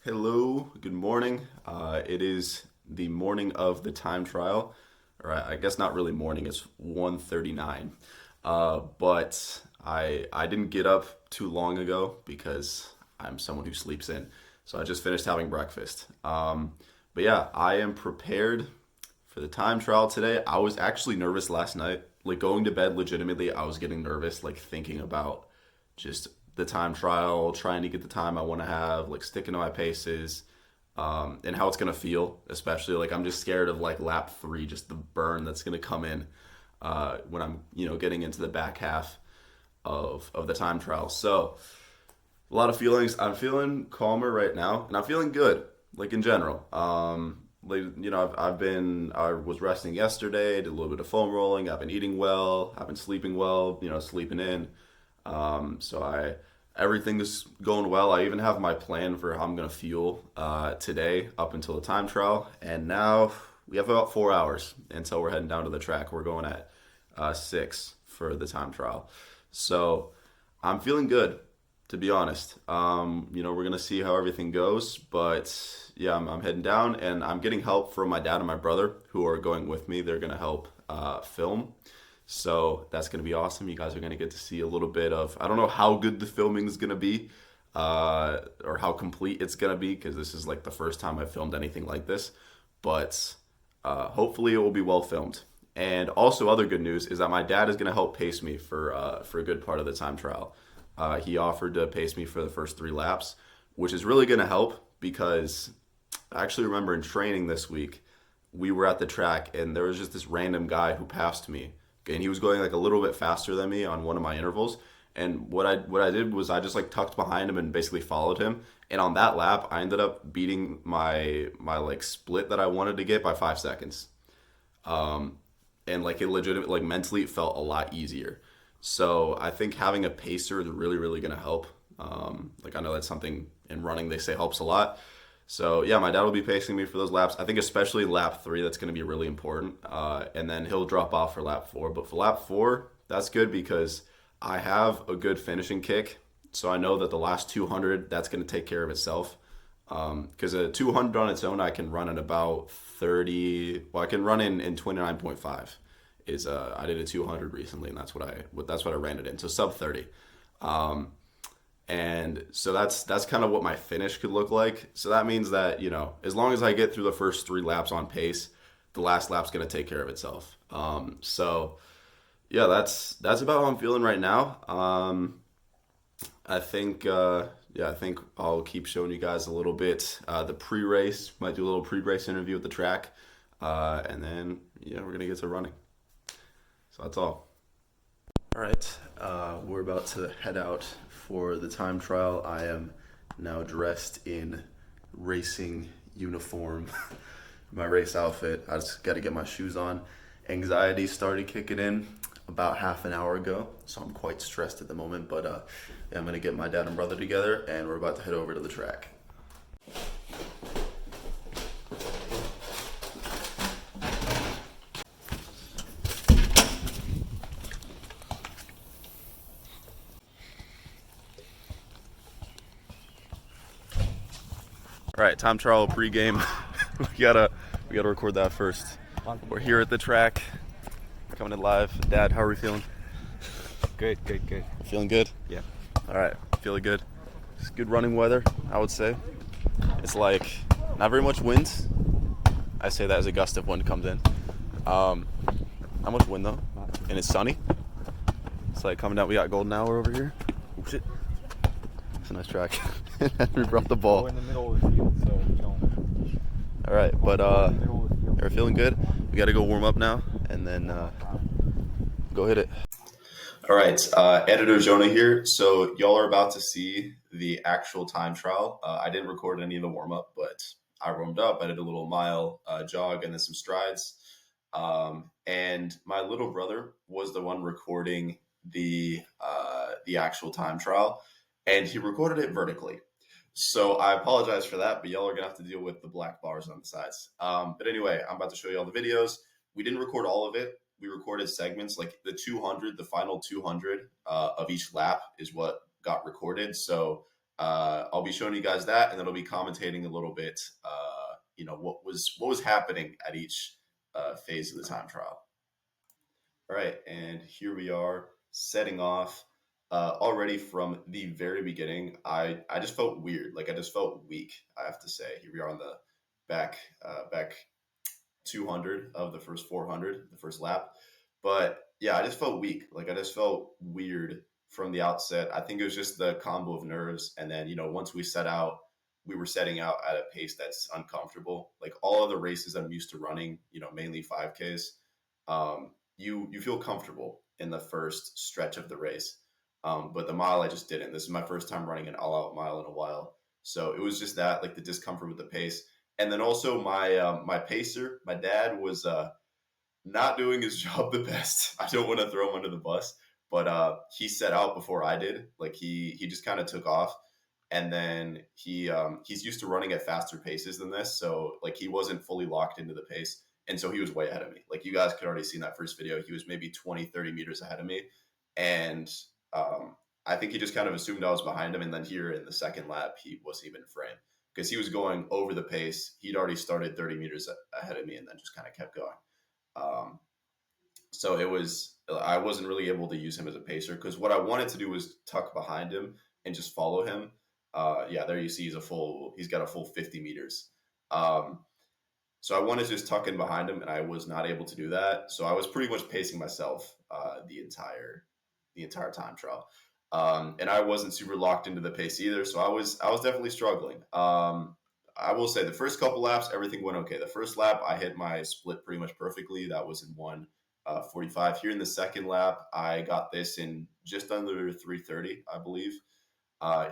Hello, good morning. It is the morning of the time trial, or I guess not really morning. It's 1:39. But I didn't get up too long ago because I'm someone who sleeps in. So I just finished having breakfast. But yeah, I am prepared for the time trial today. I was actually nervous last night. Like going to bed, legitimately, I was getting nervous, like thinking about just the time trial, trying to get the time I want to have, like sticking to my paces, and how it's gonna feel. Especially like I'm just scared of like lap three, just the burn that's gonna come in when I'm getting into the back half of the time trial. So a lot of feelings. I'm feeling calmer right now, and I'm feeling good, like in general. Like I was resting yesterday, did a little bit of foam rolling. I've been eating well. I've been sleeping well. Sleeping in. So everything is going well. I even have my plan for how I'm gonna feel today up until the time trial, and now we have about 4 hours until we're heading down to the track. We're going at 6 for the time trial, so I'm feeling good, to be honest. We're gonna see how everything goes, but yeah, I'm heading down, and I'm getting help from my dad and my brother who are going with me. They're gonna help film. So that's going to be awesome. You guys are going to get to see a little bit of, I don't know how good the filming is going to be or how complete it's going to be because this is like the first time I've filmed anything like this. But hopefully it will be well filmed. And also, other good news is that my dad is going to help pace me for a good part of the time trial. He offered to pace me for the first 3 laps, which is really going to help because I actually remember in training this week, we were at the track and there was just this random guy who passed me and he was going like a little bit faster than me on one of my intervals. And what I did was I just like tucked behind him and basically followed him. And on that lap, I ended up beating my like split that I wanted to get by 5 seconds. Um, and like it legitimately like mentally it felt a lot easier. So I think having a pacer is really gonna help. Like I know that's something in running they say helps a lot. So yeah, my dad will be pacing me for those laps. I think especially lap three, that's going to be really important. And then he'll drop off for lap four. But for lap four, that's good because I have a good finishing kick. So I know that the last 200, that's going to take care of itself. Because a 200 on its own, I can run in about 30. Well, I can run in 29.5. I did a 200 recently, and that's what I ran it in. So sub 30. Um, and so that's kind of what my finish could look like. So that means that, as long as I get through the first 3 laps on pace, the last lap's going to take care of itself. So yeah, that's about how I'm feeling right now. I think I think I'll keep showing you guys a little bit the pre-race. Might do a little pre-race interview at the track, and then yeah, we're gonna get to running. So that's all. All right, we're about to head out for the time trial. I am now dressed in racing uniform, my race outfit. I just got to get my shoes on. Anxiety started kicking in about half an hour ago, so I'm quite stressed at the moment. But yeah, I'm gonna get my dad and brother together, and we're about to head over to the track. All right, time trial pregame. we gotta record that first. We're here at the track, coming in live. Dad, how are we feeling? Good, good, good. Feeling good? Yeah. All right, feeling good. It's good running weather, I would say. It's like not very much wind. I say that as a gust of wind comes in. Not much wind though, and it's sunny. It's like coming down. We got Golden Hour over here. Oh shit! It's a nice track. We brought the ball. We're in the middle of the field, so you don't. All right, but Middle of the field. we're feeling good. We got to go warm up now, and then go hit it. All right, editor Jonah here. So y'all are about to see the actual time trial. I didn't record any of the warm up, but I warmed up. I did a little mile jog and then some strides. And my little brother was the one recording the actual time trial, and he recorded it vertically. So I apologize for that, but y'all are gonna have to deal with the black bars on the sides. But anyway, I'm about to show you all the videos. We didn't record all of it. We recorded segments like the final 200 of each lap is what got recorded. So I'll be showing you guys that, and then I'll be commentating a little bit. What was happening at each phase of the time trial. All right, and here we are setting off. Already from the very beginning, I just felt weird. Like I just felt weak. I have to say. Here we are on the back 200 of the first 400, the first lap. But yeah, I just felt weak. Like I just felt weird from the outset. I think it was just the combo of nerves, and then once we set out, we were setting out at a pace that's uncomfortable. Like all of the races I'm used to running, mainly 5Ks, you feel comfortable in the first stretch of the race. But the mile I just didn't. This is my first time running an all-out mile in a while, so it was just that, like the discomfort with the pace, and then also my pacer, my dad was not doing his job the best. I don't want to throw him under the bus, but he set out before I did. Like he just kind of took off, and then he's used to running at faster paces than this, so like he wasn't fully locked into the pace, and so he was way ahead of me. Like you guys could already see in that first video, he was maybe 20, 30 meters ahead of me, and I think he just kind of assumed I was behind him, and then here in the second lap, he wasn't even in frame because he was going over the pace. He'd already started 30 meters ahead of me, and then just kind of kept going. Um, so I wasn't really able to use him as a pacer because what I wanted to do was tuck behind him and just follow him. Yeah, there you see he's got a full 50 meters. So I wanted to just tuck in behind him, and I was not able to do that. So I was pretty much pacing myself the entire time trial. And I wasn't super locked into the pace either, so I was definitely struggling. I will say the first couple laps, everything went okay. The first lap, I hit my split pretty much perfectly. That was in 1:45. Here in the second lap, I got this in just under 3:30, I believe.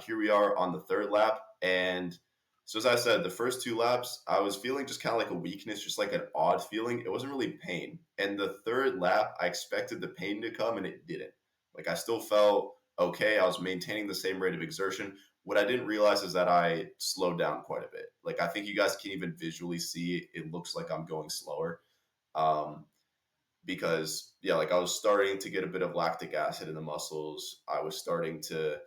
Here we are on the third lap. And so as I said, the first two laps, I was feeling just kind of like a weakness, just like an odd feeling. It wasn't really pain. And the third lap, I expected the pain to come, and it didn't. Like I still felt okay. I was maintaining the same rate of exertion. What I didn't realize is that I slowed down quite a bit. Like I think you guys can even visually see it looks like I'm going slower. Um, because yeah, like I was starting to get a bit of lactic acid in the muscles. I was starting to,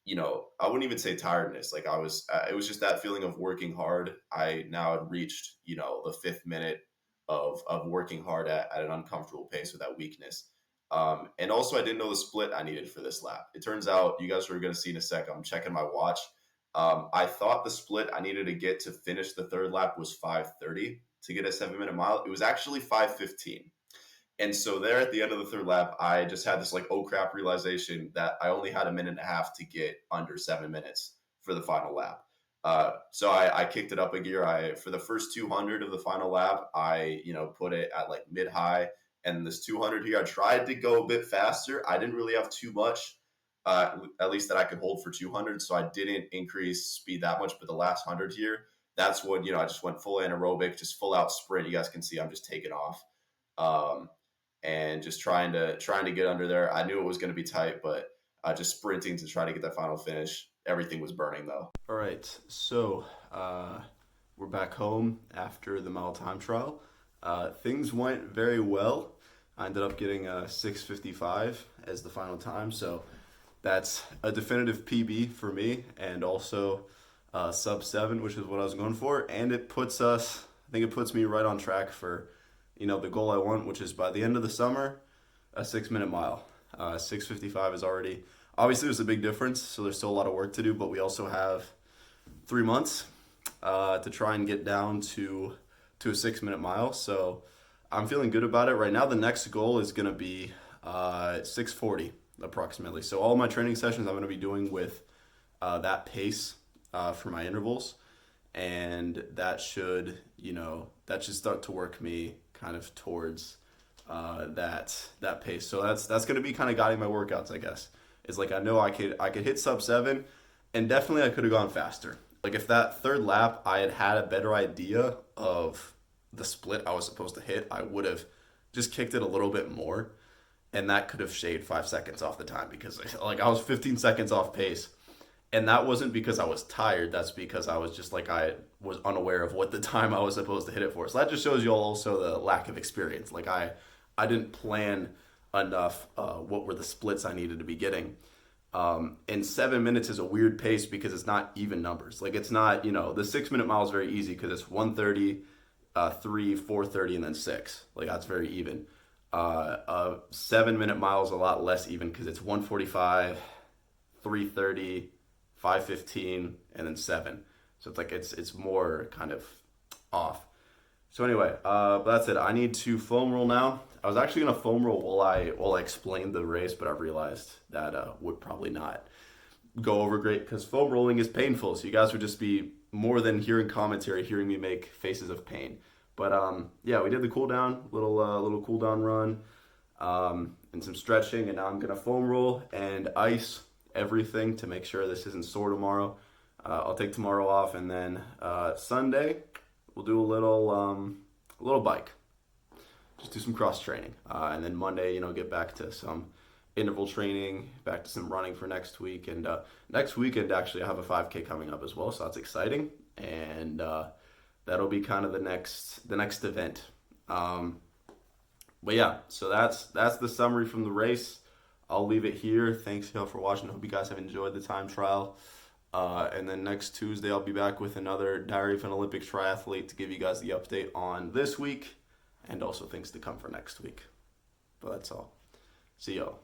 I wouldn't even say tiredness. Like it was just that feeling of working hard. I now had reached, the fifth minute of working hard at an uncomfortable pace with that weakness. And also I didn't know the split I needed for this lap. It turns out, you guys are going to see in a sec, I'm checking my watch. I thought the split I needed to get to finish the third lap was 5:30 to get a 7-minute mile. It was actually 5:15. And so there at the end of the third lap, I just had this like, oh crap, realization that I only had a minute and a half to get under 7 minutes for the final lap. So I kicked it up a gear. For the first 200 of the final lap, I, put it at like mid high. And this 200 here, I tried to go a bit faster. I didn't really have too much, at least that I could hold for 200. So I didn't increase speed that much. But the last 100 here, that's what, I just went full anaerobic, just full out sprint. You guys can see I'm just taking off. And just trying to get under there. I knew it was going to be tight, but just sprinting to try to get that final finish. Everything was burning though. All right, so we're back home after the mile time trial. Things went very well. I ended up getting 6:55 as the final time, so that's a definitive PB for me, and also sub 7, which is what I was going for, and I think it puts me right on track for the goal I want, which is by the end of the summer, a 6-minute mile. 6:55 is already, obviously there's a big difference, so there's still a lot of work to do, but we also have 3 months to try and get down to a 6-minute mile. So I'm feeling good about it. Right now, the next goal is going to be 6:40 approximately. So all my training sessions I'm going to be doing with that pace for my intervals, and that should start to work me kind of towards that pace. So that's going to be kind of guiding my workouts, I guess. Is like I know I could hit sub 7, and definitely I could have gone faster. Like if that third lap I had a better idea of the split I was supposed to hit, I would have just kicked it a little bit more, and that could have shaved 5 seconds off the time, because like I was 15 seconds off pace. And that wasn't because I was tired. That's because I was just like, I was unaware of what the time I was supposed to hit it for. So that just shows you all also the lack of experience. Like I didn't plan enough what were the splits I needed to be getting. And 7 minutes is a weird pace because it's not even numbers. Like it's not, the 6 minute mile is very easy because it's 1:30, 3, 4:30, and then 6. Like that's very even. A 7 minute mile is a lot less even because it's 1:45, 3:30, 5:15, and then 7. So it's like it's more kind of off. So anyway, but that's it. I need to foam roll now. I was actually gonna foam roll while I explained the race, but I realized that would probably not go over great because foam rolling is painful. So you guys would just be more than hearing commentary, hearing me make faces of pain. But yeah, we did the cool down, little cool down run, and some stretching, and now I'm gonna foam roll and ice everything to make sure this isn't sore tomorrow. I'll take tomorrow off, and then Sunday we'll do a little bike, just do some cross training, and then Monday, get back to some interval training, back to some running for next week, and next weekend actually I have a 5K coming up as well, so that's exciting, and that'll be kind of the next event. But yeah, so that's the summary from the race. I'll leave it here. Thanks y'all for watching. I hope you guys have enjoyed the time trial. And then next Tuesday, I'll be back with another Diary of an Olympic Triathlete to give you guys the update on this week and also things to come for next week. But that's all. See y'all.